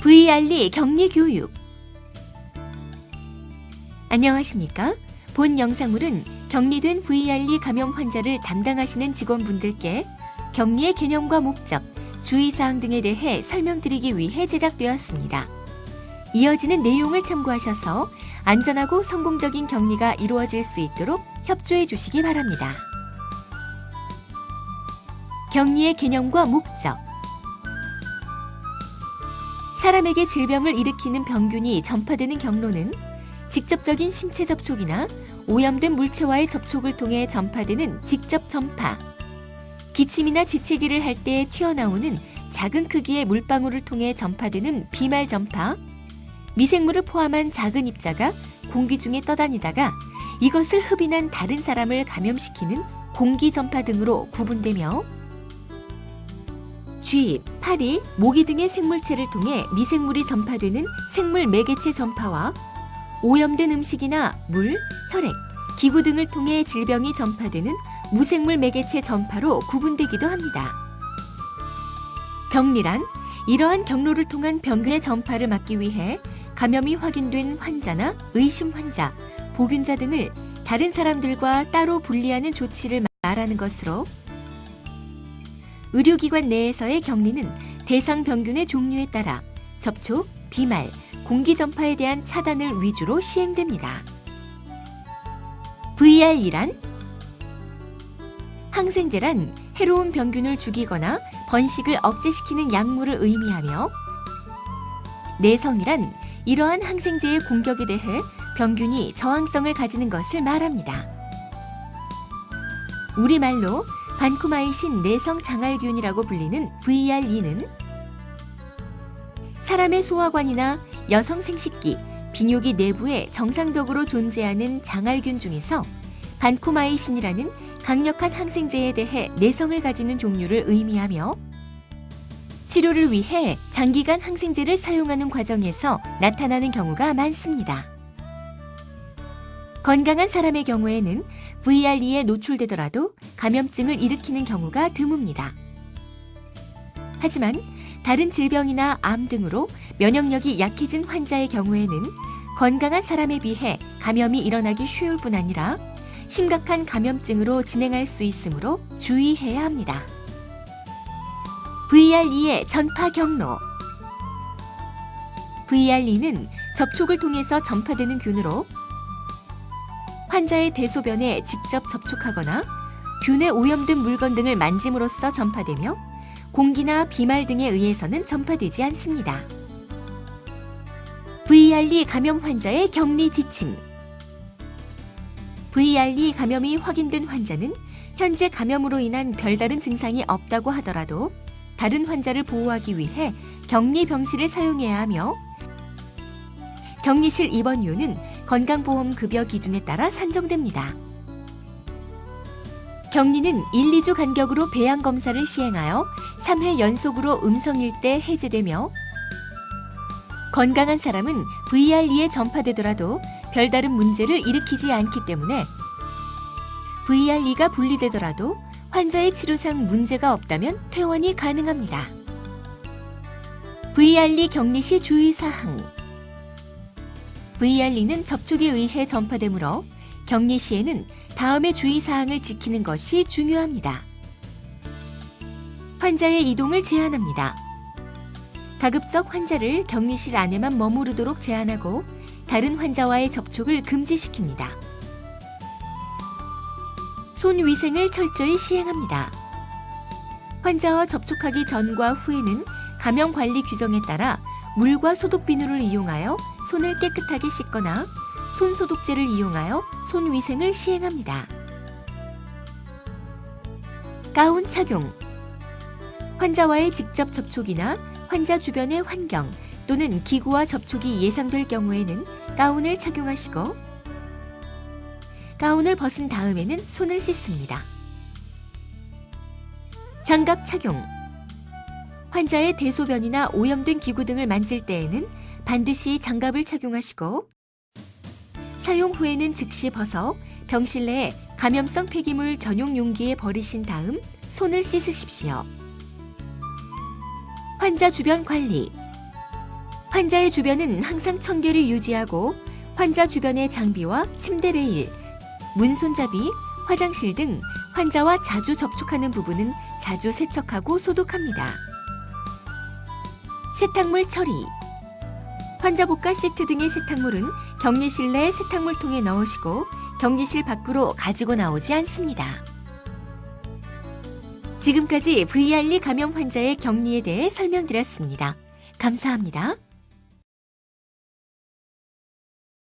VR리 격리 교육. 안녕하십니까? 본 영상물은 격리된 VR리 감염 환자를 담당하시는 직원분들께 격리의 개념과 목적, 주의사항 등에 대해 설명드리기 위해 제작되었습니다. 이어지는 내용을 참고하셔서 안전하고 성공적인 격리가 이루어질 수 있도록 협조해 주시기 바랍니다. 격리의 개념과 목적. 사람에게 질병을 일으키는 병균이 전파되는 경로는 직접적인 신체 접촉이나 오염된 물체와의 접촉을 통해 전파되는 직접 전파, 기침이나 재채기를 할 때 튀어나오는 작은 크기의 물방울을 통해 전파되는 비말 전파, 미생물을 포함한 작은 입자가 공기 중에 떠다니다가 이것을 흡인한 다른 사람을 감염시키는 공기 전파 등으로 구분되며, 쥐, 파리, 모기 등의 생물체를 통해 미생물이 전파되는 생물 매개체 전파와 오염된 음식이나 물, 혈액, 기구 등을 통해 질병이 전파되는 무생물 매개체 전파로 구분되기도 합니다. 격리란 이러한 경로를 통한 병균의 전파를 막기 위해 감염이 확인된 환자나 의심 환자, 보균자 등을 다른 사람들과 따로 분리하는 조치를 말하는 것으로, 의료기관 내에서의 격리는 대상 병균의 종류에 따라 접촉, 비말, 공기 전파에 대한 차단을 위주로 시행됩니다. VR이란 항생제란 해로운 병균을 죽이거나 번식을 억제시키는 약물을 의미하며, 내성이란 이러한 항생제의 공격에 대해 병균이 저항성을 가지는 것을 말합니다. 우리말로 반코마이신 내성 장알균이라고 불리는 VRE는 사람의 소화관이나 여성 생식기, 비뇨기 내부에 정상적으로 존재하는 장알균 중에서 반코마이신이라는 강력한 항생제에 대해 내성을 가지는 종류를 의미하며, 치료를 위해 장기간 항생제를 사용하는 과정에서 나타나는 경우가 많습니다. 건강한 사람의 경우에는 VRE에 노출되더라도 감염증을 일으키는 경우가 드뭅니다. 하지만 다른 질병이나 암 등으로 면역력이 약해진 환자의 경우에는 건강한 사람에 비해 감염이 일어나기 쉬울 뿐 아니라 심각한 감염증으로 진행할 수 있으므로 주의해야 합니다. VRE의 전파 경로. VRE는 접촉을 통해서 전파되는 균으로 환자의 대소변에 직접 접촉하거나 균에 오염된 물건 등을 만짐으로써 전파되며, 공기나 비말 등에 의해서는 전파되지 않습니다. VRE 감염 환자의 격리 지침. VRE 감염이 확인된 환자는 현재 감염으로 인한 별다른 증상이 없다고 하더라도 다른 환자를 보호하기 위해 격리 병실을 사용해야 하며, 격리실 입원료는 건강보험급여 기준에 따라 산정됩니다. 격리는 1, 2주 간격으로 배양검사를 시행하여 3회 연속으로 음성일 때 해제되며, 건강한 사람은 VRE에 전파되더라도 별다른 문제를 일으키지 않기 때문에 VRE가 분리되더라도 환자의 치료상 문제가 없다면 퇴원이 가능합니다. VRE 격리 시 주의사항. VRE는 접촉에 의해 전파되므로 격리 시에는 다음의 주의사항을 지키는 것이 중요합니다. 환자의 이동을 제한합니다. 가급적 환자를 격리실 안에만 머무르도록 제한하고 다른 환자와의 접촉을 금지시킵니다. 손위생을 철저히 시행합니다. 환자와 접촉하기 전과 후에는 감염관리 규정에 따라 물과 소독비누를 이용하여 손을 깨끗하게 씻거나 손소독제를 이용하여 손위생을 시행합니다. 가운 착용. 환자와의 직접 접촉이나 환자 주변의 환경 또는 기구와 접촉이 예상될 경우에는 가운을 착용하시고, 가운을 벗은 다음에는 손을 씻습니다. 장갑 착용. 환자의 대소변이나 오염된 기구 등을 만질 때에는 반드시 장갑을 착용하시고, 사용 후에는 즉시 벗어 병실 내에 감염성 폐기물 전용 용기에 버리신 다음 손을 씻으십시오. 환자 주변 관리. 환자의 주변은 항상 청결을 유지하고 환자 주변의 장비와 침대 레일, 문 손잡이, 화장실 등 환자와 자주 접촉하는 부분은 자주 세척하고 소독합니다. 세탁물 처리. 환자복과 시트 등의 세탁물은 격리실 내 세탁물통에 넣으시고 격리실 밖으로 가지고 나오지 않습니다. 지금까지 VRE 감염 환자의 격리에 대해 설명드렸습니다. 감사합니다.